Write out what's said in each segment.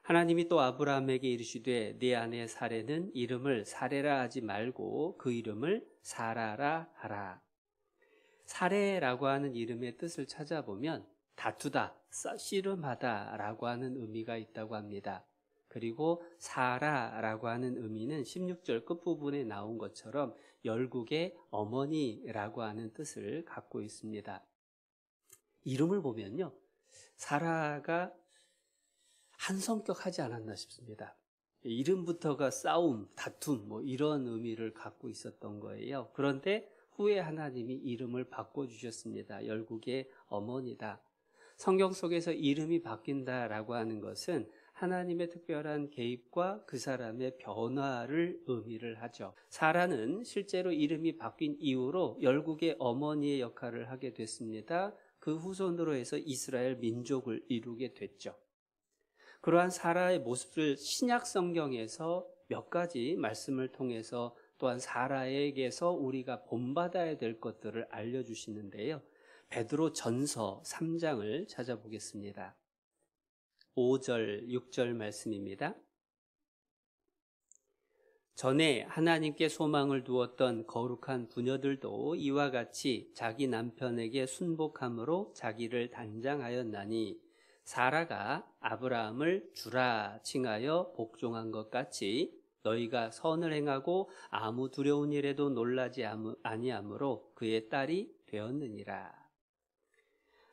하나님이 또 아브라함에게 이르시되 네 아내 사레는 이름을 사레라 하지 말고 그 이름을 사라라 하라. 사레라고 하는 이름의 뜻을 찾아보면 다투다, 씨름하다라고 하는 의미가 있다고 합니다. 그리고 사라라고 하는 의미는 16절 끝부분에 나온 것처럼 열국의 어머니라고 하는 뜻을 갖고 있습니다. 이름을 보면요, 사라가 한 성격 하지 않았나 싶습니다. 이름부터가 싸움, 다툼 이런 의미를 갖고 있었던 거예요. 그런데 후에 하나님이 이름을 바꿔주셨습니다. 열국의 어머니다. 성경 속에서 이름이 바뀐다라고 하는 것은 하나님의 특별한 개입과 그 사람의 변화를 의미를 하죠. 사라는 실제로 이름이 바뀐 이후로 열국의 어머니의 역할을 하게 됐습니다. 그 후손으로 해서 이스라엘 민족을 이루게 됐죠. 그러한 사라의 모습을 신약 성경에서 몇 가지 말씀을 통해서 또한 사라에게서 우리가 본받아야 될 것들을 알려주시는데요. 베드로 전서 3장을 찾아보겠습니다. 5절, 6절 말씀입니다. 전에 하나님께 소망을 두었던 거룩한 부녀들도 이와 같이 자기 남편에게 순복함으로 자기를 단장하였나니 사라가 아브라함을 주라 칭하여 복종한 것 같이 너희가 선을 행하고 아무 두려운 일에도 놀라지 아니하므로 그의 딸이 되었느니라.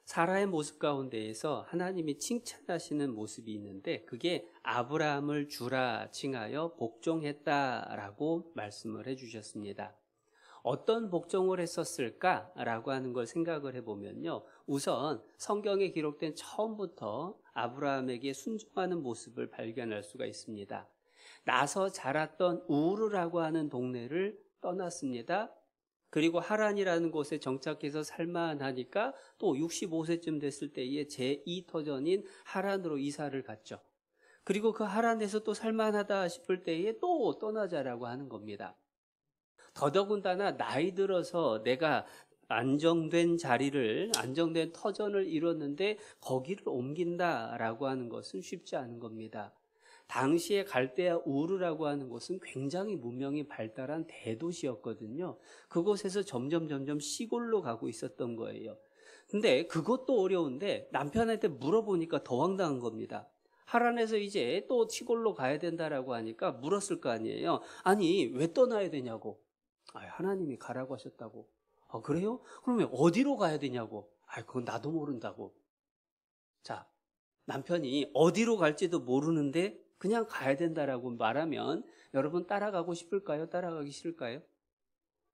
사라의 모습 가운데에서 하나님이 칭찬하시는 모습이 있는데 그게 아브라함을 주라 칭하여 복종했다라고 말씀을 해주셨습니다. 어떤 복종을 했었을까라고 하는 걸 생각을 해보면요. 우선 성경에 기록된 처음부터 아브라함에게 순종하는 모습을 발견할 수가 있습니다. 나서 자랐던 우르라고 하는 동네를 떠났습니다. 그리고 하란이라는 곳에 정착해서 살만하니까 또 65세쯤 됐을 때에 제2터전인 하란으로 이사를 갔죠. 그리고 그 하란에서 또 살만하다 싶을 때에 또 떠나자라고 하는 겁니다. 더더군다나 나이 들어서 내가 안정된 터전을 이뤘는데 거기를 옮긴다라고 하는 것은 쉽지 않은 겁니다. 당시에 갈대아 우르라고 하는 곳은 굉장히 문명이 발달한 대도시였거든요. 그곳에서 점점 시골로 가고 있었던 거예요. 근데 그것도 어려운데 남편한테 물어보니까 더 황당한 겁니다. 하란에서 이제 또 시골로 가야 된다라고 하니까 물었을 거 아니에요. 아니 왜 떠나야 되냐고. 하나님이 가라고 하셨다고. 그래요? 그러면 어디로 가야 되냐고. 그건 나도 모른다고. 자, 남편이 어디로 갈지도 모르는데 그냥 가야 된다라고 말하면 여러분 따라가고 싶을까요? 따라가기 싫을까요?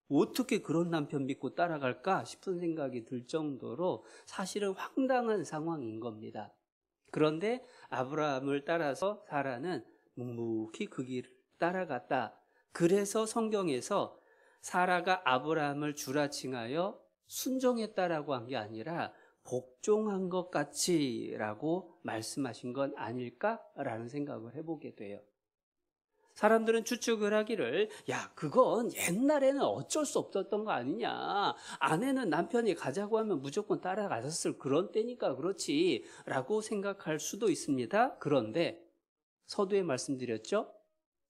어떻게 그런 남편 믿고 따라갈까 싶은 생각이 들 정도로 사실은 황당한 상황인 겁니다. 그런데 아브라함을 따라서 사라는 묵묵히 그 길을 따라갔다. 그래서 성경에서 사라가 아브라함을 주라 칭하여 순종했다라고 한 게 아니라 복종한 것 같이라고 말씀하신 건 아닐까라는 생각을 해보게 돼요. 사람들은 추측을 하기를 그건 옛날에는 어쩔 수 없었던 거 아니냐. 아내는 남편이 가자고 하면 무조건 따라갔었을 그런 때니까 그렇지 라고 생각할 수도 있습니다. 그런데 서두에 말씀드렸죠.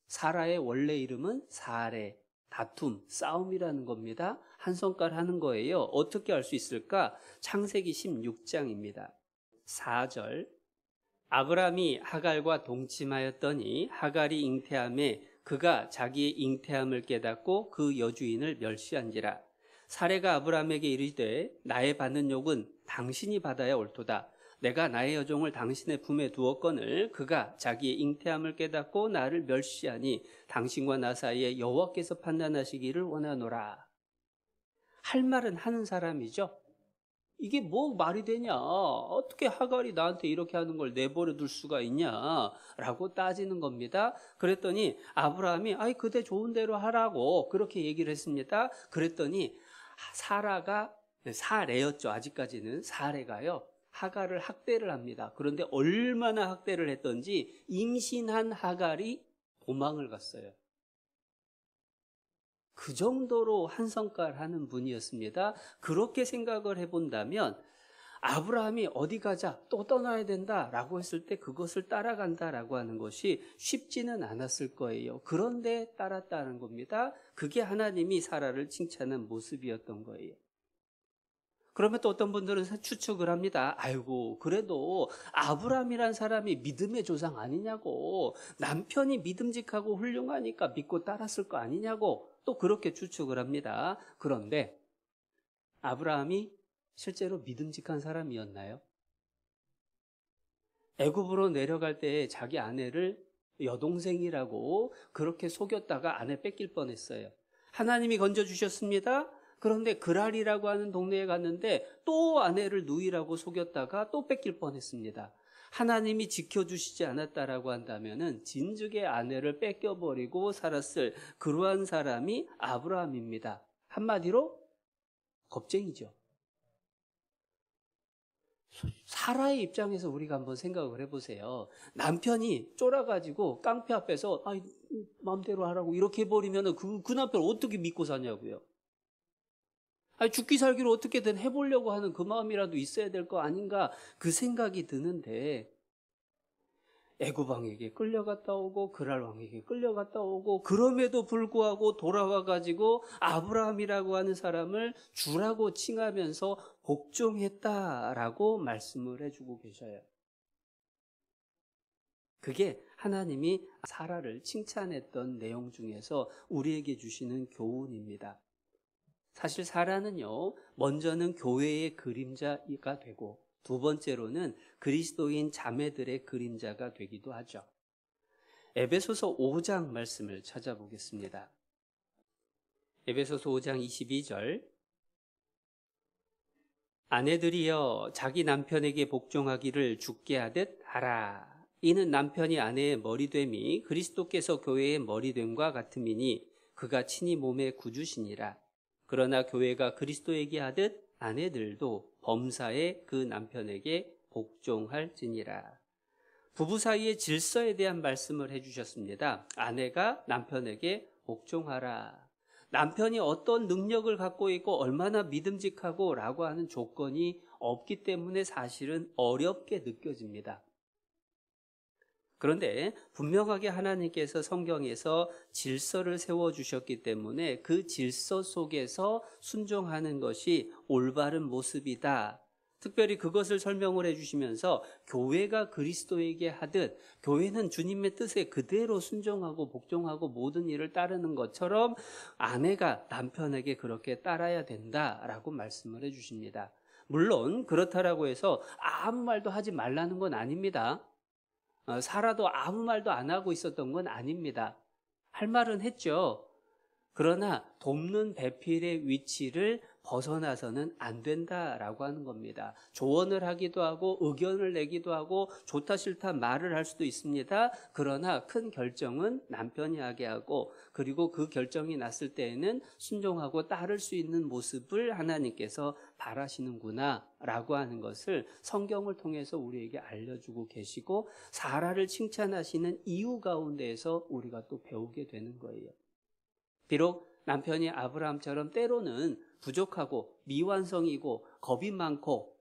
사라의 원래 이름은 사레, 다툼, 싸움이라는 겁니다. 한 성깔 하는 거예요. 어떻게 알 수 있을까? 창세기 16장입니다. 4절 아브라함이 하갈과 동침하였더니 하갈이 잉태함에 그가 자기의 잉태함을 깨닫고 그 여주인을 멸시한지라. 사레가 아브라함에게 이르되 나의 받는 욕은 당신이 받아야 옳도다. 내가 나의 여종을 당신의 품에 두었거늘 그가 자기의 잉태함을 깨닫고 나를 멸시하니 당신과 나 사이에 여호와께서 판단하시기를 원하노라. 할 말은 하는 사람이죠. 이게 뭐 말이 되냐? 어떻게 하갈이 나한테 이렇게 하는 걸 내버려 둘 수가 있냐? 라고 따지는 겁니다. 그랬더니 아브라함이 그대 좋은 대로 하라고 그렇게 얘기를 했습니다. 그랬더니 사레였죠. 아직까지는 사레가요. 하갈을 학대를 합니다. 그런데 얼마나 학대를 했던지 임신한 하갈이 도망을 갔어요. 그 정도로 한 성깔 하는 분이었습니다. 그렇게 생각을 해본다면 아브라함이 어디 가자, 또 떠나야 된다라고 했을 때 그것을 따라간다라고 하는 것이 쉽지는 않았을 거예요. 그런데 따랐다는 겁니다. 그게 하나님이 사라를 칭찬한 모습이었던 거예요. 그러면 또 어떤 분들은 추측을 합니다. 아이고, 그래도 아브라함이란 사람이 믿음의 조상 아니냐고, 남편이 믿음직하고 훌륭하니까 믿고 따랐을 거 아니냐고 또 그렇게 추측을 합니다. 그런데 아브라함이 실제로 믿음직한 사람이었나요? 애굽으로 내려갈 때 자기 아내를 여동생이라고 그렇게 속였다가 아내 뺏길 뻔했어요. 하나님이 건져주셨습니다. 그런데 그랄이라고 하는 동네에 갔는데 또 아내를 누이라고 속였다가 또 뺏길 뻔했습니다. 하나님이 지켜주시지 않았다라고 한다면은 진즉에 아내를 뺏겨버리고 살았을 그러한 사람이 아브라함입니다. 한마디로 겁쟁이죠. 사라의 입장에서 우리가 한번 생각을 해보세요. 남편이 쫄아가지고 깡패 앞에서 마음대로 하라고 이렇게 해버리면 그 남편 어떻게 믿고 사냐고요. 죽기 살기로 어떻게든 해보려고 하는 그 마음이라도 있어야 될 거 아닌가 그 생각이 드는데 애굽 왕에게 끌려갔다 오고 그랄 왕에게 끌려갔다 오고 그럼에도 불구하고 돌아와 가지고 아브라함이라고 하는 사람을 주라고 칭하면서 복종했다라고 말씀을 해주고 계셔요. 그게 하나님이 사라를 칭찬했던 내용 중에서 우리에게 주시는 교훈입니다. 사실 사라는요, 먼저는 교회의 그림자가 되고 두 번째로는 그리스도인 자매들의 그림자가 되기도 하죠. 에베소서 5장 말씀을 찾아보겠습니다. 에베소서 5장 22절 아내들이여 자기 남편에게 복종하기를 주께 하듯 하라. 이는 남편이 아내의 머리됨이 그리스도께서 교회의 머리됨과 같음이니 그가 친히 몸의 구주시니라. 그러나 교회가 그리스도에게 하듯 아내들도 범사에 그 남편에게 복종할지니라. 부부 사이의 질서에 대한 말씀을 해주셨습니다. 아내가 남편에게 복종하라. 남편이 어떤 능력을 갖고 있고 얼마나 믿음직하고 라고 하는 조건이 없기 때문에 사실은 어렵게 느껴집니다. 그런데 분명하게 하나님께서 성경에서 질서를 세워주셨기 때문에 그 질서 속에서 순종하는 것이 올바른 모습이다. 특별히 그것을 설명을 해주시면서 교회가 그리스도에게 하듯 교회는 주님의 뜻에 그대로 순종하고 복종하고 모든 일을 따르는 것처럼 아내가 남편에게 그렇게 따라야 된다라고 말씀을 해주십니다. 물론 그렇다라고 해서 아무 말도 하지 말라는 건 아닙니다. 사라도 아무 말도 안 하고 있었던 건 아닙니다. 할 말은 했죠. 그러나 돕는 배필의 위치를 벗어나서는 안 된다라고 하는 겁니다. 조언을 하기도 하고 의견을 내기도 하고 좋다 싫다 말을 할 수도 있습니다. 그러나 큰 결정은 남편이 하게 하고 그리고 그 결정이 났을 때에는 순종하고 따를 수 있는 모습을 하나님께서 바라시는구나 라고 하는 것을 성경을 통해서 우리에게 알려주고 계시고 사라를 칭찬하시는 이유 가운데에서 우리가 또 배우게 되는 거예요. 비록 남편이 아브라함처럼 때로는 부족하고 미완성이고 겁이 많고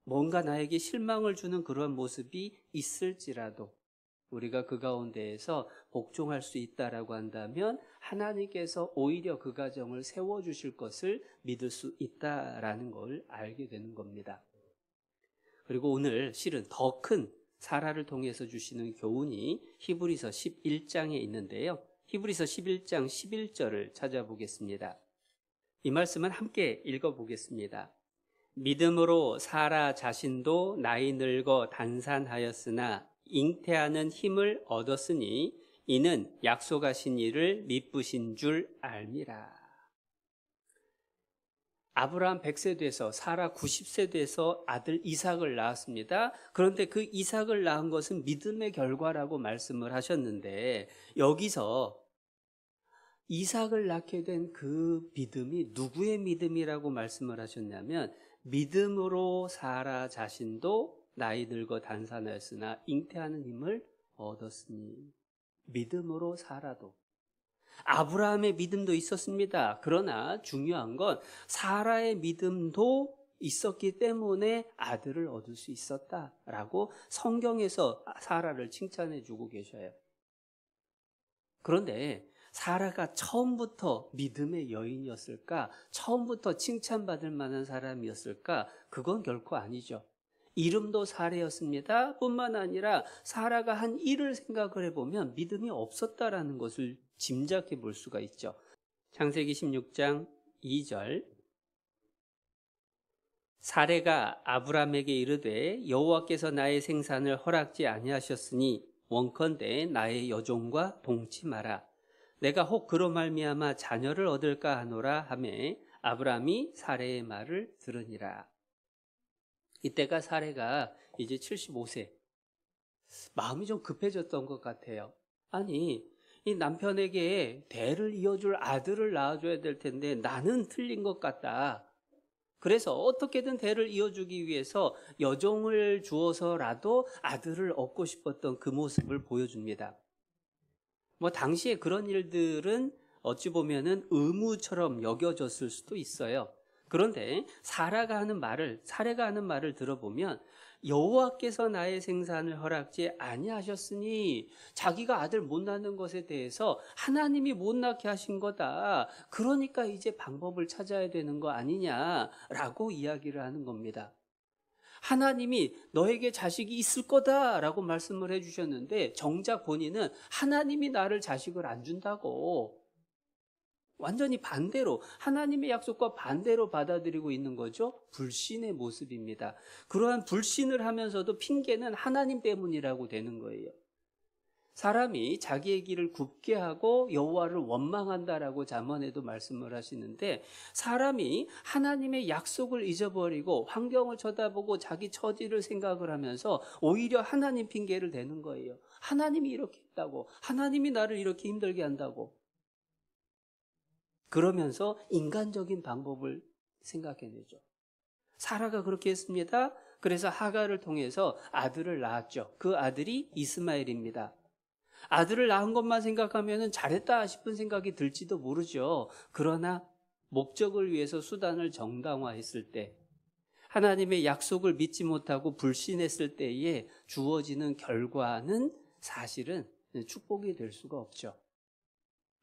뭔가 나에게 실망을 주는 그런 모습이 있을지라도 우리가 그 가운데에서 복종할 수 있다라고 한다면 하나님께서 오히려 그 가정을 세워주실 것을 믿을 수 있다라는 걸 알게 되는 겁니다. 그리고 오늘 실은 더 큰 사라를 통해서 주시는 교훈이 히브리서 11장에 있는데요. 히브리서 11장 11절을 찾아보겠습니다. 이 말씀은 함께 읽어보겠습니다. 믿음으로 사라 자신도 나이 늙어 단산하였으나 잉태하는 힘을 얻었으니 이는 약속하신 이를 미쁘신 줄 알미라. 아브라함 100세 돼서 사라 90세 돼서 아들 이삭을 낳았습니다. 그런데 그 이삭을 낳은 것은 믿음의 결과라고 말씀을 하셨는데 여기서 이삭을 낳게 된 그 믿음이 누구의 믿음이라고 말씀을 하셨냐면 믿음으로 사라 자신도 나이 늙어 단산하였으나 잉태하는 힘을 얻었으니 믿음으로 사라도 아브라함의 믿음도 있었습니다. 그러나 중요한 건 사라의 믿음도 있었기 때문에 아들을 얻을 수 있었다라고 성경에서 사라를 칭찬해 주고 계셔요. 그런데 사라가 처음부터 믿음의 여인이었을까? 처음부터 칭찬받을 만한 사람이었을까? 그건 결코 아니죠. 이름도 사례였습니다. 뿐만 아니라 사라가 한 일을 생각을 해보면 믿음이 없었다라는 것을 짐작해 볼 수가 있죠. 창세기 16장 2절, 사레가 아브람에게 이르되 여호와께서 나의 생산을 허락지 아니하셨으니 원컨대 나의 여종과 동침하라. 내가 혹 그로 말미암아 자녀를 얻을까 하노라 하매 아브람이 사레의 말을 들으니라. 이때가 사레가 이제 75세. 마음이 좀 급해졌던 것 같아요. 아니, 이 남편에게 대를 이어줄 아들을 낳아줘야 될 텐데 나는 틀린 것 같다. 그래서 어떻게든 대를 이어주기 위해서 여종을 주어서라도 아들을 얻고 싶었던 그 모습을 보여줍니다. 당시에 그런 일들은 어찌 보면은 의무처럼 여겨졌을 수도 있어요. 그런데 사레가 하는 말을 들어보면 여호와께서 나의 생산을 허락지 아니하셨으니 자기가 아들 못 낳는 것에 대해서 하나님이 못 낳게 하신 거다. 그러니까 이제 방법을 찾아야 되는 거 아니냐라고 이야기를 하는 겁니다. 하나님이 너에게 자식이 있을 거다라고 말씀을 해주셨는데 정작 본인은 하나님이 나를 자식을 안 준다고 완전히 반대로 하나님의 약속과 반대로 받아들이고 있는 거죠. 불신의 모습입니다. 그러한 불신을 하면서도 핑계는 하나님 때문이라고 되는 거예요. 사람이 자기의 길을 굽게 하고 여호와를 원망한다라고 잠언에도 말씀을 하시는데 사람이 하나님의 약속을 잊어버리고 환경을 쳐다보고 자기 처지를 생각을 하면서 오히려 하나님 핑계를 대는 거예요. 하나님이 이렇게 했다고, 하나님이 나를 이렇게 힘들게 한다고. 그러면서 인간적인 방법을 생각해내죠. 사라가 그렇게 했습니다. 그래서 하갈을 통해서 아들을 낳았죠. 그 아들이 이스마엘입니다. 아들을 낳은 것만 생각하면 잘했다 싶은 생각이 들지도 모르죠. 그러나 목적을 위해서 수단을 정당화했을 때, 하나님의 약속을 믿지 못하고 불신했을 때에 주어지는 결과는 사실은 축복이 될 수가 없죠.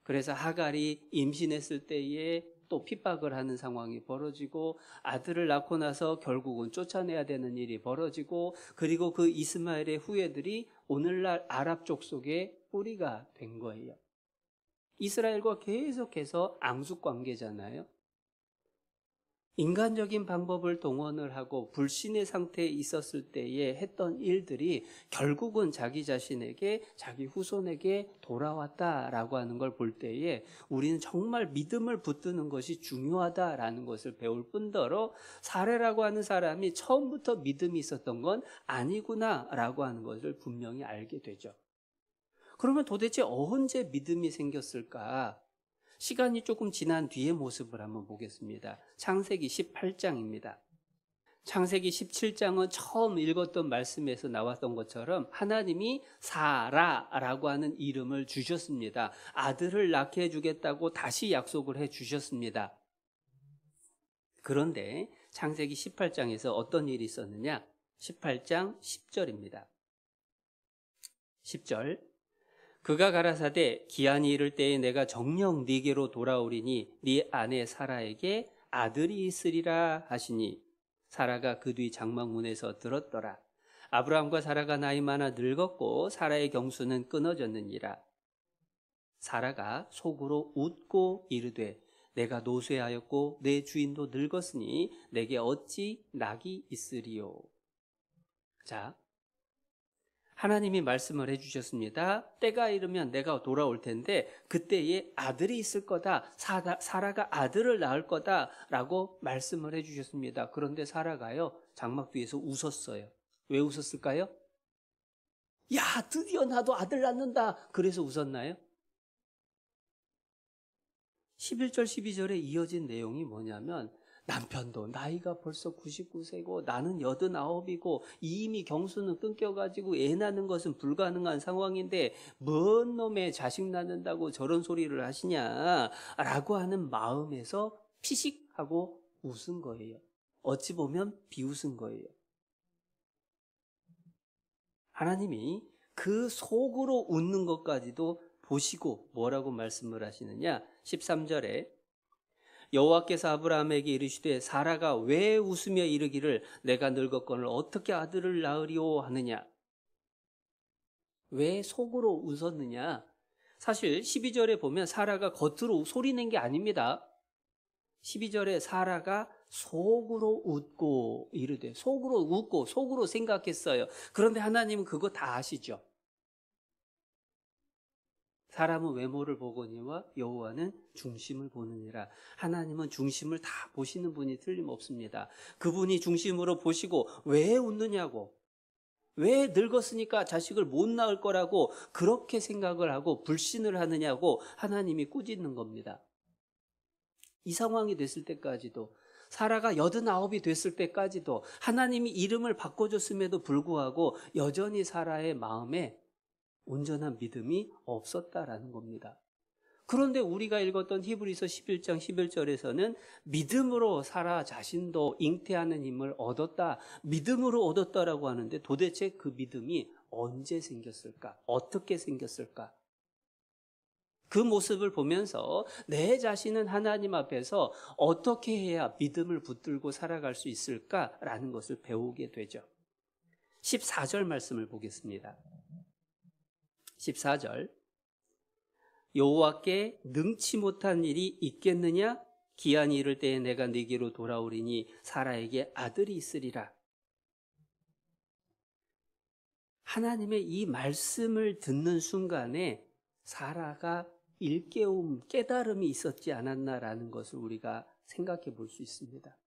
그래서 하갈이 임신했을 때에 또 핍박을 하는 상황이 벌어지고 아들을 낳고 나서 결국은 쫓아내야 되는 일이 벌어지고 그리고 그 이스마엘의 후예들이 오늘날 아랍 족속의 뿌리가 된 거예요. 이스라엘과 계속해서 앙숙 관계잖아요. 인간적인 방법을 동원을 하고 불신의 상태에 있었을 때에 했던 일들이 결국은 자기 자신에게, 자기 후손에게 돌아왔다라고 하는 걸 볼 때에 우리는 정말 믿음을 붙드는 것이 중요하다라는 것을 배울 뿐더러 사레라고 하는 사람이 처음부터 믿음이 있었던 건 아니구나라고 하는 것을 분명히 알게 되죠. 그러면 도대체 언제 믿음이 생겼을까? 시간이 조금 지난 뒤의 모습을 한번 보겠습니다. 창세기 18장입니다. 창세기 17장은 처음 읽었던 말씀에서 나왔던 것처럼 하나님이 사라라고 하는 이름을 주셨습니다. 아들을 낳게 해주겠다고 다시 약속을 해주셨습니다. 그런데 창세기 18장에서 어떤 일이 있었느냐? 18장 10절입니다. 10절, 그가 가라사대 기한이 이를 때에 내가 정녕 네게로 돌아오리니 네 아내 사라에게 아들이 있으리라 하시니 사라가 그 뒤 장막문에서 들었더라. 아브라함과 사라가 나이 많아 늙었고 사라의 경수는 끊어졌느니라. 사라가 속으로 웃고 이르되 내가 노쇠하였고 내 주인도 늙었으니 내게 어찌 낙이 있으리요. 자, 하나님이 말씀을 해주셨습니다. 때가 이르면 내가 돌아올 텐데 그때에 아들이 있을 거다. 사라가 아들을 낳을 거다라고 말씀을 해주셨습니다. 그런데 사라가요, 장막 뒤에서 웃었어요. 왜 웃었을까요? 야, 드디어 나도 아들 낳는다. 그래서 웃었나요? 11절 12절에 이어진 내용이 뭐냐면 남편도 나이가 벌써 99세고 나는 89이고 이미 경수는 끊겨가지고 애 낳는 것은 불가능한 상황인데 뭔 놈의 자식 낳는다고 저런 소리를 하시냐라고 하는 마음에서 피식하고 웃은 거예요. 어찌 보면 비웃은 거예요. 하나님이 그 속으로 웃는 것까지도 보시고 뭐라고 말씀을 하시느냐? 13절에 여호와께서 아브라함에게 이르시되 사라가 왜 웃으며 이르기를 내가 늙었거늘 어떻게 아들을 낳으리오 하느냐? 왜 속으로 웃었느냐? 사실 12절에 보면 사라가 겉으로 소리낸 게 아닙니다. 12절에 사라가 속으로 웃고 이르되, 속으로 웃고 속으로 생각했어요. 그런데 하나님은 그거 다 아시죠? 사람은 외모를 보거니와 여호와는 중심을 보느니라. 하나님은 중심을 다 보시는 분이 틀림없습니다. 그분이 중심으로 보시고 왜 웃느냐고, 왜 늙었으니까 자식을 못 낳을 거라고 그렇게 생각을 하고 불신을 하느냐고 하나님이 꾸짖는 겁니다. 이 상황이 됐을 때까지도, 사라가 89이 됐을 때까지도 하나님이 이름을 바꿔줬음에도 불구하고 여전히 사라의 마음에 온전한 믿음이 없었다라는 겁니다. 그런데 우리가 읽었던 히브리서 11장 11절에서는 믿음으로 사라 자신도 잉태하는 힘을 얻었다, 믿음으로 얻었다라고 하는데 도대체 그 믿음이 언제 생겼을까? 어떻게 생겼을까? 그 모습을 보면서 내 자신은 하나님 앞에서 어떻게 해야 믿음을 붙들고 살아갈 수 있을까라는 것을 배우게 되죠. 14절 말씀을 보겠습니다. 14절 여호와께 능치 못한 일이 있겠느냐? 기한이 이를 때에 내가 네게로 돌아오리니 사라에게 아들이 있으리라. 하나님의 이 말씀을 듣는 순간에 사라가 일깨움, 깨달음이 있었지 않았나라는 것을 우리가 생각해 볼 수 있습니다.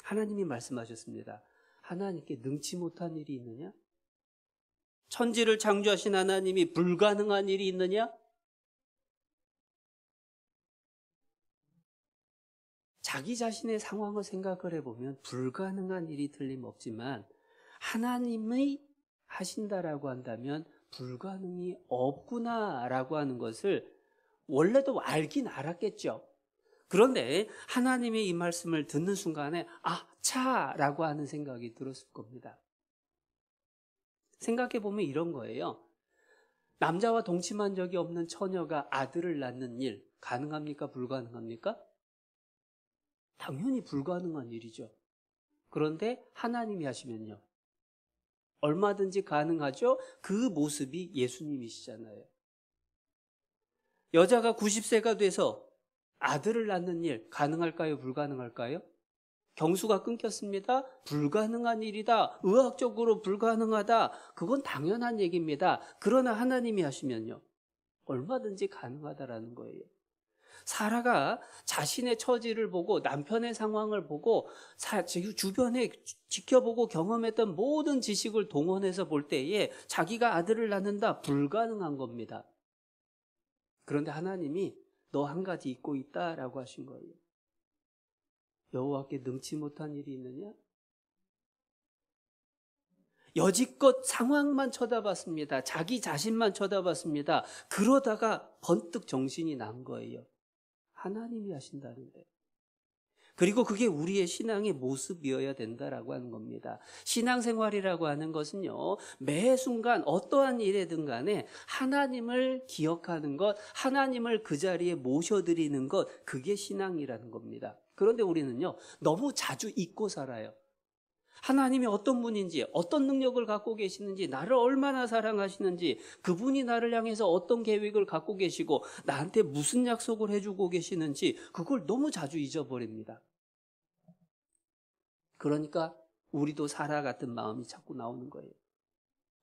하나님이 말씀하셨습니다. 하나님께 능치 못한 일이 있느냐? 천지를 창조하신 하나님이 불가능한 일이 있느냐? 자기 자신의 상황을 생각을 해보면 불가능한 일이 틀림없지만 하나님이 하신다라고 한다면 불가능이 없구나라고 하는 것을 원래도 알긴 알았겠죠. 그런데 하나님의 이 말씀을 듣는 순간에 차라고 하는 생각이 들었을 겁니다. 생각해보면 이런 거예요. 남자와 동침한 적이 없는 처녀가 아들을 낳는 일 가능합니까? 불가능합니까? 당연히 불가능한 일이죠. 그런데 하나님이 하시면요, 얼마든지 가능하죠. 그 모습이 예수님이시잖아요. 여자가 90세가 돼서 아들을 낳는 일 가능할까요? 불가능할까요? 경수가 끊겼습니다. 불가능한 일이다. 의학적으로 불가능하다. 그건 당연한 얘기입니다. 그러나 하나님이 하시면요, 얼마든지 가능하다라는 거예요. 사라가 자신의 처지를 보고 남편의 상황을 보고 주변에 지켜보고 경험했던 모든 지식을 동원해서 볼 때에 자기가 아들을 낳는다, 불가능한 겁니다. 그런데 하나님이 너 한 가지 잊고 있다라고 하신 거예요. 여호와께 능치 못한 일이 있느냐? 여지껏 상황만 쳐다봤습니다. 자기 자신만 쳐다봤습니다. 그러다가 번뜩 정신이 난 거예요. 하나님이 하신다는데. 그리고 그게 우리의 신앙의 모습이어야 된다라고 하는 겁니다. 신앙생활이라고 하는 것은요, 매 순간 어떠한 일이든 간에 하나님을 기억하는 것, 하나님을 그 자리에 모셔드리는 것, 그게 신앙이라는 겁니다. 그런데 우리는요, 너무 자주 잊고 살아요. 하나님이 어떤 분인지, 어떤 능력을 갖고 계시는지, 나를 얼마나 사랑하시는지, 그분이 나를 향해서 어떤 계획을 갖고 계시고 나한테 무슨 약속을 해주고 계시는지 그걸 너무 자주 잊어버립니다. 그러니까 우리도 사라 같은 마음이 자꾸 나오는 거예요.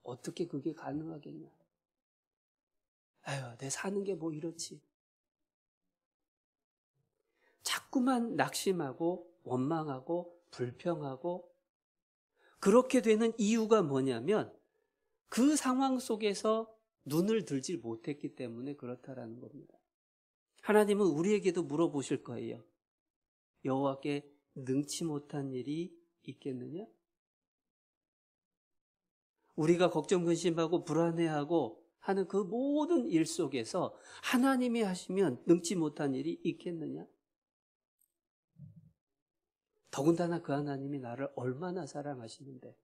어떻게 그게 가능하겠냐? 아유, 내 사는 게 뭐 이렇지. 자꾸만 낙심하고 원망하고 불평하고, 그렇게 되는 이유가 뭐냐면 그 상황 속에서 눈을 들지 못했기 때문에 그렇다라는 겁니다. 하나님은 우리에게도 물어보실 거예요. 여호와께 능치 못한 일이 있겠느냐? 우리가 걱정 근심하고 불안해하고 하는 그 모든 일 속에서 하나님이 하시면 능치 못한 일이 있겠느냐? 더군다나 그 하나님이 나를 얼마나 사랑하시는데,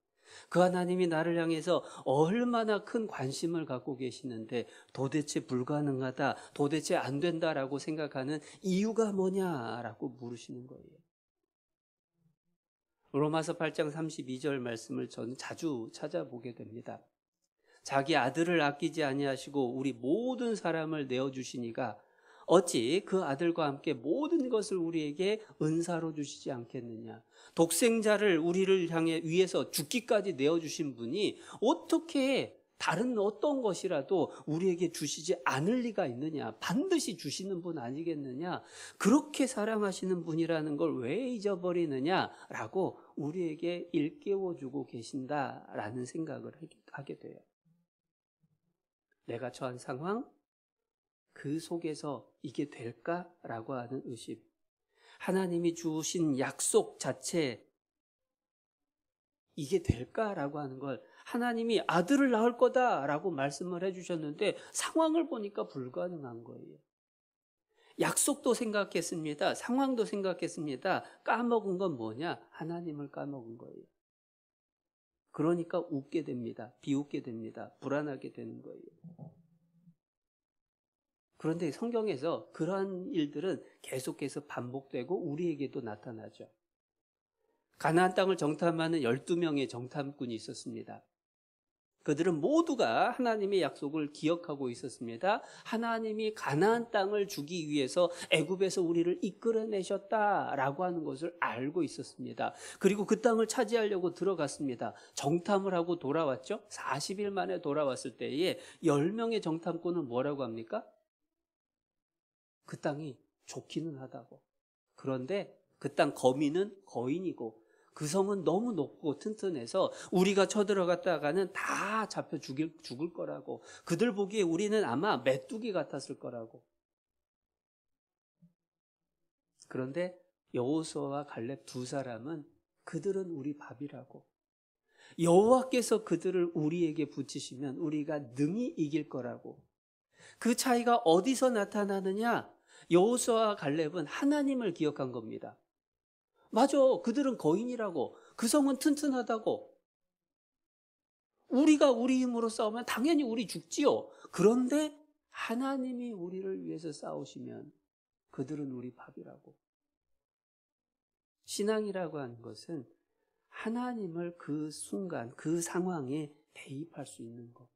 그 하나님이 나를 향해서 얼마나 큰 관심을 갖고 계시는데 도대체 불가능하다, 도대체 안 된다라고 생각하는 이유가 뭐냐라고 물으시는 거예요. 로마서 8장 32절 말씀을 저는 자주 찾아보게 됩니다. 자기 아들을 아끼지 아니하시고 우리 모든 사람을 내어주시니가 어찌 그 아들과 함께 모든 것을 우리에게 은사로 주시지 않겠느냐. 독생자를 우리를 향해 위해서 죽기까지 내어주신 분이 어떻게 다른 어떤 것이라도 우리에게 주시지 않을 리가 있느냐. 반드시 주시는 분 아니겠느냐. 그렇게 사랑하시는 분이라는 걸 왜 잊어버리느냐라고 우리에게 일깨워주고 계신다라는 생각을 하게 돼요. 내가 처한 상황, 그 속에서 이게 될까라고 하는 의심. 하나님이 주신 약속 자체, 이게 될까라고 하는 걸 하나님이 아들을 낳을 거다라고 말씀을 해주셨는데 상황을 보니까 불가능한 거예요. 약속도 생각했습니다. 상황도 생각했습니다. 까먹은 건 뭐냐? 하나님을 까먹은 거예요. 그러니까 웃게 됩니다. 비웃게 됩니다. 불안하게 되는 거예요. 그런데 성경에서 그러한 일들은 계속해서 반복되고 우리에게도 나타나죠. 가나안 땅을 정탐하는 12명의 정탐꾼이 있었습니다. 그들은 모두가 하나님의 약속을 기억하고 있었습니다. 하나님이 가나안 땅을 주기 위해서 애굽에서 우리를 이끌어내셨다라고 하는 것을 알고 있었습니다. 그리고 그 땅을 차지하려고 들어갔습니다. 정탐을 하고 돌아왔죠. 40일 만에 돌아왔을 때에 10명의 정탐꾼은 뭐라고 합니까? 그 땅이 좋기는 하다고. 그런데 그 땅 거민은 거인이고 그 성은 너무 높고 튼튼해서 우리가 쳐들어갔다가는 다 잡혀 죽을 거라고. 그들 보기에 우리는 아마 메뚜기 같았을 거라고. 그런데 여호수아와 갈렙 두 사람은 그들은 우리 밥이라고. 여호와께서 그들을 우리에게 붙이시면 우리가 능히 이길 거라고. 그 차이가 어디서 나타나느냐? 여호수아와 갈렙은 하나님을 기억한 겁니다. 맞아, 그들은 거인이라고. 그 성은 튼튼하다고. 우리가 우리 힘으로 싸우면 당연히 우리 죽지요. 그런데 하나님이 우리를 위해서 싸우시면 그들은 우리 밥이라고. 신앙이라고 하는 것은 하나님을 그 순간, 그 상황에 대입할 수 있는 것.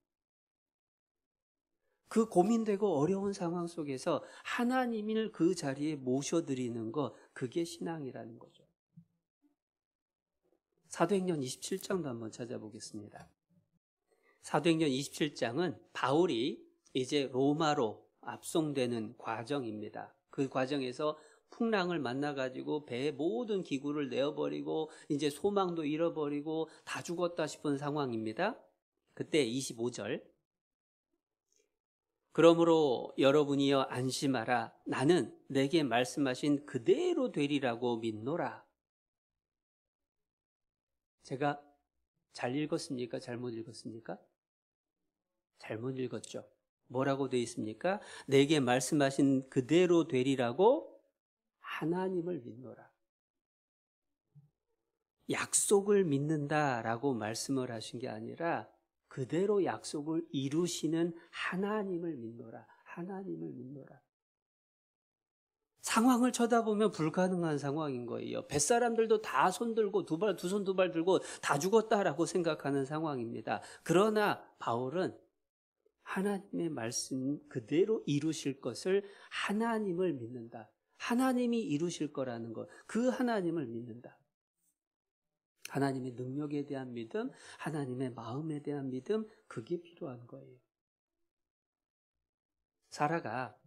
그 고민되고 어려운 상황 속에서 하나님을 그 자리에 모셔드리는 것, 그게 신앙이라는 거죠. 사도행전 27장도 한번 찾아보겠습니다. 사도행전 27장은 바울이 이제 로마로 압송되는 과정입니다. 그 과정에서 풍랑을 만나가지고 배의 모든 기구를 내어버리고 이제 소망도 잃어버리고 다 죽었다 싶은 상황입니다. 그때 25절. 그러므로 여러분이여 안심하라. 나는 내게 말씀하신 그대로 되리라고 믿노라. 제가 잘 읽었습니까? 잘못 읽었습니까? 잘못 읽었죠. 뭐라고 되어 있습니까? 내게 말씀하신 그대로 되리라고 하나님을 믿노라. 약속을 믿는다라고 말씀을 하신 게 아니라 그대로 약속을 이루시는 하나님을 믿노라. 하나님을 믿노라. 상황을 쳐다보면 불가능한 상황인 거예요. 뱃사람들도 다 손들고 두 손 두 발 들고 다 죽었다라고 생각하는 상황입니다. 그러나 바울은 하나님의 말씀 그대로 이루실 것을 하나님을 믿는다. 하나님이 이루실 거라는 것, 그 하나님을 믿는다. 하나님의 능력에 대한 믿음, 하나님의 마음에 대한 믿음, 그게 필요한 거예요. 사라가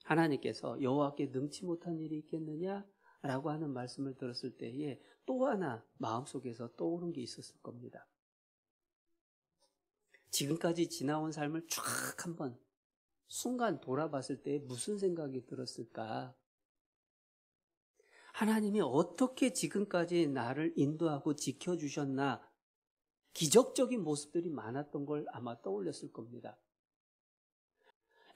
하나님께서 여호와께 능치 못한 일이 있겠느냐라고 하는 말씀을 들었을 때에 또 하나 마음속에서 떠오른 게 있었을 겁니다. 지금까지 지나온 삶을 쫙 한번 순간 돌아봤을 때 무슨 생각이 들었을까? 하나님이 어떻게 지금까지 나를 인도하고 지켜주셨나? 기적적인 모습들이 많았던 걸 아마 떠올렸을 겁니다.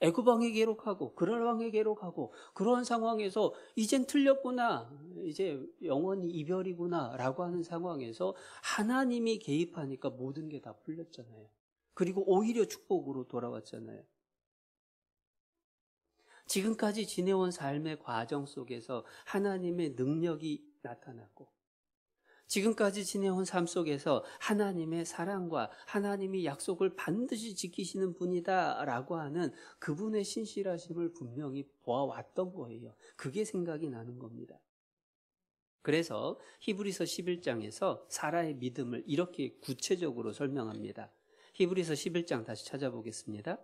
애굽 왕에게로 가고 그랄 왕에게로 가고 그러한 상황에서 이젠 틀렸구나, 이제 영원히 이별이구나 라고 하는 상황에서 하나님이 개입하니까 모든 게 다 풀렸잖아요. 그리고 오히려 축복으로 돌아왔잖아요. 지금까지 지내온 삶의 과정 속에서 하나님의 능력이 나타났고, 지금까지 지내온 삶 속에서 하나님의 사랑과 하나님이 약속을 반드시 지키시는 분이다 라고 하는 그분의 신실하심을 분명히 보아왔던 거예요. 그게 생각이 나는 겁니다. 그래서 히브리서 11장에서 사라의 믿음을 이렇게 구체적으로 설명합니다. 히브리서 11장 다시 찾아보겠습니다.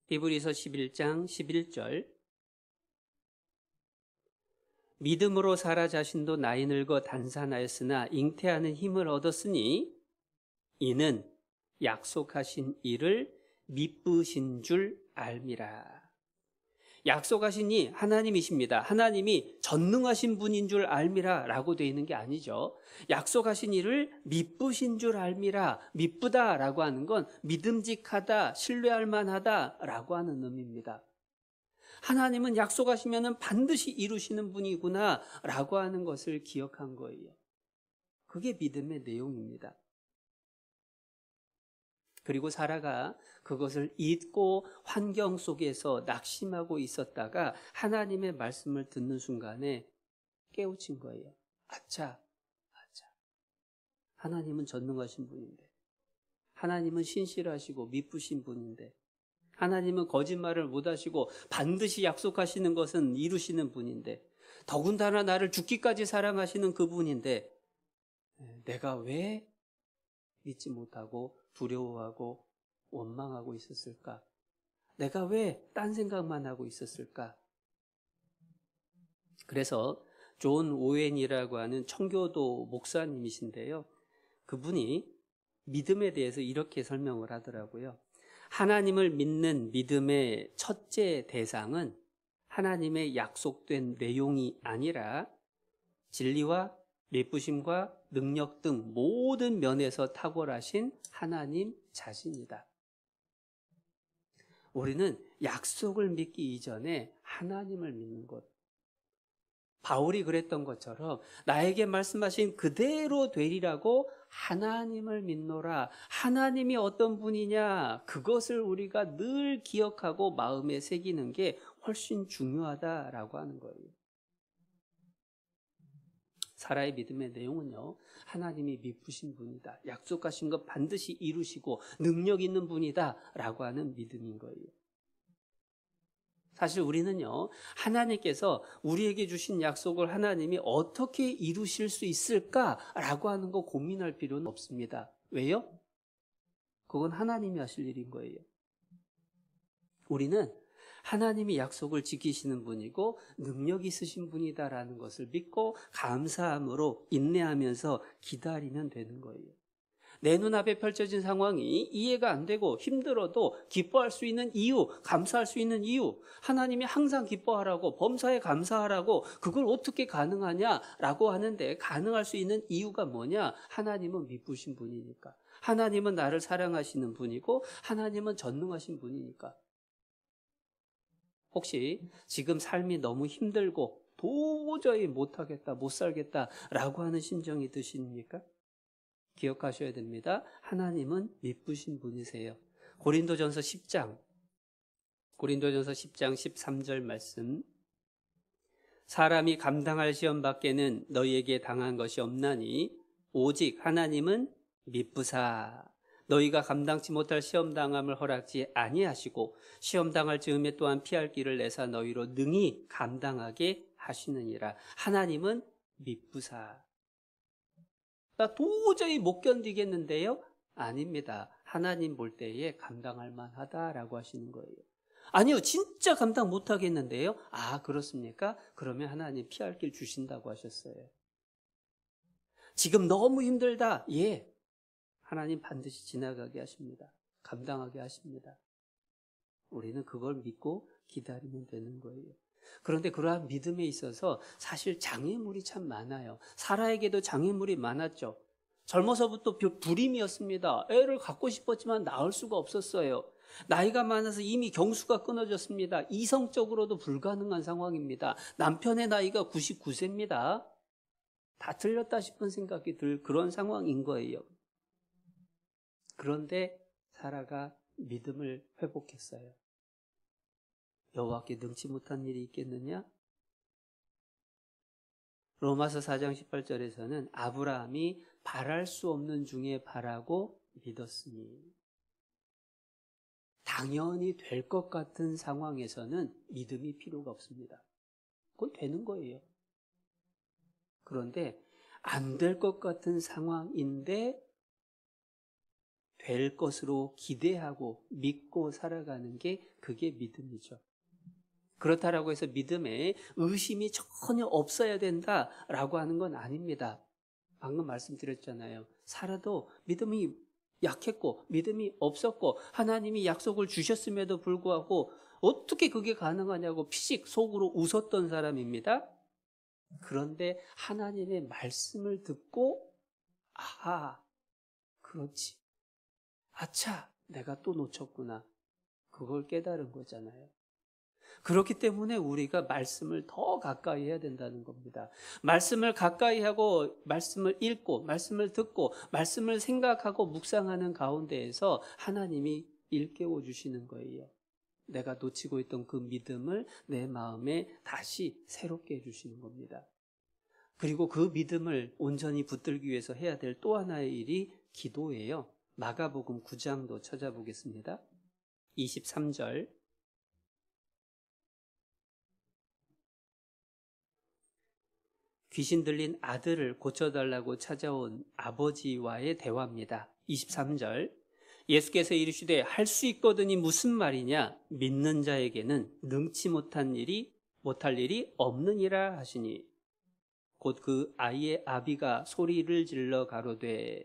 히브리서 11장 11절, 믿음으로 사라 자신도 나이 늙어 단산하였으나 잉태하는 힘을 얻었으니 이는 약속하신 이를 미쁘신 줄 알미라. 약속하신 이 하나님이십니다. 하나님이 전능하신 분인 줄 알미라 라고 되어 있는 게 아니죠. 약속하신 이를 미쁘신 줄 알미라. 미쁘다 라고 하는 건 믿음직하다, 신뢰할 만하다 라고 하는 의미입니다. 하나님은 약속하시면 반드시 이루시는 분이구나 라고 하는 것을 기억한 거예요. 그게 믿음의 내용입니다. 그리고 사라가 그것을 잊고 환경 속에서 낙심하고 있었다가 하나님의 말씀을 듣는 순간에 깨우친 거예요. 아차. 하나님은 전능하신 분인데, 하나님은 신실하시고 미쁘신 분인데, 하나님은 거짓말을 못하시고 반드시 약속하시는 것은 이루시는 분인데, 더군다나 나를 죽기까지 사랑하시는 그분인데 내가 왜 믿지 못하고 두려워하고 원망하고 있었을까? 내가 왜 딴 생각만 하고 있었을까? 그래서 존 오웬이라고 하는 청교도 목사님이신데요, 그분이 믿음에 대해서 이렇게 설명을 하더라고요. 하나님을 믿는 믿음의 첫째 대상은 하나님의 약속된 내용이 아니라 진리와 예쁘심과 능력 등 모든 면에서 탁월하신 하나님 자신이다. 우리는 약속을 믿기 이전에 하나님을 믿는 것. 바울이 그랬던 것처럼 나에게 말씀하신 그대로 되리라고 하나님을 믿노라. 하나님이 어떤 분이냐, 그것을 우리가 늘 기억하고 마음에 새기는 게 훨씬 중요하다라고 하는 거예요. 사라의 믿음의 내용은요, 하나님이 미쁘신 분이다, 약속하신 것 반드시 이루시고 능력 있는 분이다 라고 하는 믿음인 거예요. 사실 우리는요, 하나님께서 우리에게 주신 약속을 하나님이 어떻게 이루실 수 있을까라고 하는 거 고민할 필요는 없습니다. 왜요? 그건 하나님이 하실 일인 거예요. 우리는 하나님이 약속을 지키시는 분이고 능력 있으신 분이다라는 것을 믿고 감사함으로 인내하면서 기다리면 되는 거예요. 내 눈앞에 펼쳐진 상황이 이해가 안 되고 힘들어도 기뻐할 수 있는 이유, 감사할 수 있는 이유, 하나님이 항상 기뻐하라고, 범사에 감사하라고, 그걸 어떻게 가능하냐라고 하는데 가능할 수 있는 이유가 뭐냐? 하나님은 미쁘신 분이니까, 하나님은 나를 사랑하시는 분이고 하나님은 전능하신 분이니까. 혹시 지금 삶이 너무 힘들고 도저히 못하겠다, 못 살겠다라고 하는 심정이 드십니까? 기억하셔야 됩니다. 하나님은 미쁘신 분이세요. 고린도전서 10장 13절 말씀. 사람이 감당할 시험 밖에는 너희에게 당한 것이 없나니 오직 하나님은 미쁘사 너희가 감당치 못할 시험당함을 허락지 아니하시고 시험당할 즈음에 또한 피할 길을 내사 너희로 능히 감당하게 하시느니라. 하나님은 미쁘사. 나 도저히 못 견디겠는데요? 아닙니다. 하나님 볼 때에 감당할 만하다라고 하시는 거예요. 아니요, 진짜 감당 못 하겠는데요? 아, 그렇습니까? 그러면 하나님 피할 길 주신다고 하셨어요. 지금 너무 힘들다. 예, 하나님 반드시 지나가게 하십니다. 감당하게 하십니다. 우리는 그걸 믿고 기다리면 되는 거예요. 그런데 그러한 믿음에 있어서 사실 장애물이 참 많아요. 사라에게도 장애물이 많았죠. 젊어서부터 불임이었습니다. 애를 갖고 싶었지만 낳을 수가 없었어요. 나이가 많아서 이미 경수가 끊어졌습니다. 이성적으로도 불가능한 상황입니다. 남편의 나이가 99세입니다. 다 틀렸다 싶은 생각이 들 그런 상황인 거예요. 그런데 사라가 믿음을 회복했어요. 여호와께 능치 못한 일이 있겠느냐? 로마서 4장 18절에서는 아브라함이 바랄 수 없는 중에 바라고 믿었으니, 당연히 될 것 같은 상황에서는 믿음이 필요가 없습니다. 그건 되는 거예요. 그런데 안 될 것 같은 상황인데 될 것으로 기대하고 믿고 살아가는 게 그게 믿음이죠. 그렇다라고 해서 믿음에 의심이 전혀 없어야 된다라고 하는 건 아닙니다. 방금 말씀드렸잖아요. 사라도 믿음이 약했고 믿음이 없었고 하나님이 약속을 주셨음에도 불구하고 어떻게 그게 가능하냐고 피식 속으로 웃었던 사람입니다. 그런데 하나님의 말씀을 듣고 아하, 그렇지, 아차, 내가 또 놓쳤구나, 그걸 깨달은 거잖아요. 그렇기 때문에 우리가 말씀을 더 가까이 해야 된다는 겁니다. 말씀을 가까이 하고 말씀을 읽고 말씀을 듣고 말씀을 생각하고 묵상하는 가운데에서 하나님이 일깨워 주시는 거예요. 내가 놓치고 있던 그 믿음을 내 마음에 다시 새롭게 해주시는 겁니다. 그리고 그 믿음을 온전히 붙들기 위해서 해야 될 또 하나의 일이 기도예요. 마가복음 9장도 찾아보겠습니다. 23절. 귀신 들린 아들을 고쳐달라고 찾아온 아버지와의 대화입니다. 23절. 예수께서 이르시되 할 수 있거든이 무슨 말이냐? 믿는 자에게는 능치 못할 일이 없느니라 하시니, 곧 그 아이의 아비가 소리를 질러 가로되,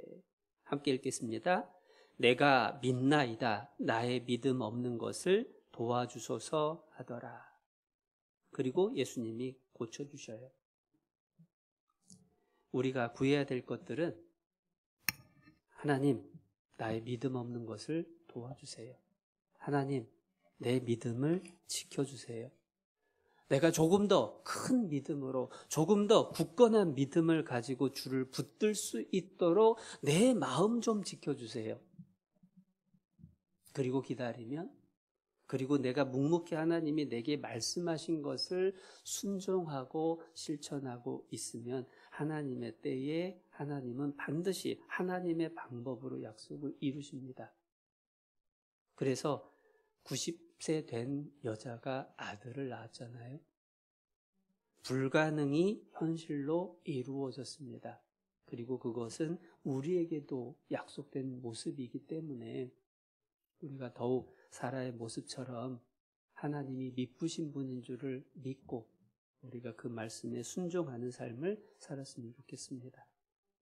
함께 읽겠습니다. 내가 믿나이다. 나의 믿음 없는 것을 도와주소서 하더라. 그리고 예수님이 고쳐주셔요. 우리가 구해야 될 것들은, 하나님, 나의 믿음 없는 것을 도와주세요. 하나님, 내 믿음을 지켜주세요. 내가 조금 더 큰 믿음으로, 조금 더 굳건한 믿음을 가지고 주를 붙들 수 있도록 내 마음 좀 지켜주세요. 그리고 기다리면, 그리고 내가 묵묵히 하나님이 내게 말씀하신 것을 순종하고 실천하고 있으면 하나님의 때에 하나님은 반드시 하나님의 방법으로 약속을 이루십니다. 그래서 90세 된 여자가 아들을 낳았잖아요. 불가능이 현실로 이루어졌습니다. 그리고 그것은 우리에게도 약속된 모습이기 때문에 우리가 더욱 사라의 모습처럼 하나님이 미쁘신 분인 줄을 믿고 우리가 그 말씀에 순종하는 삶을 살았으면 좋겠습니다.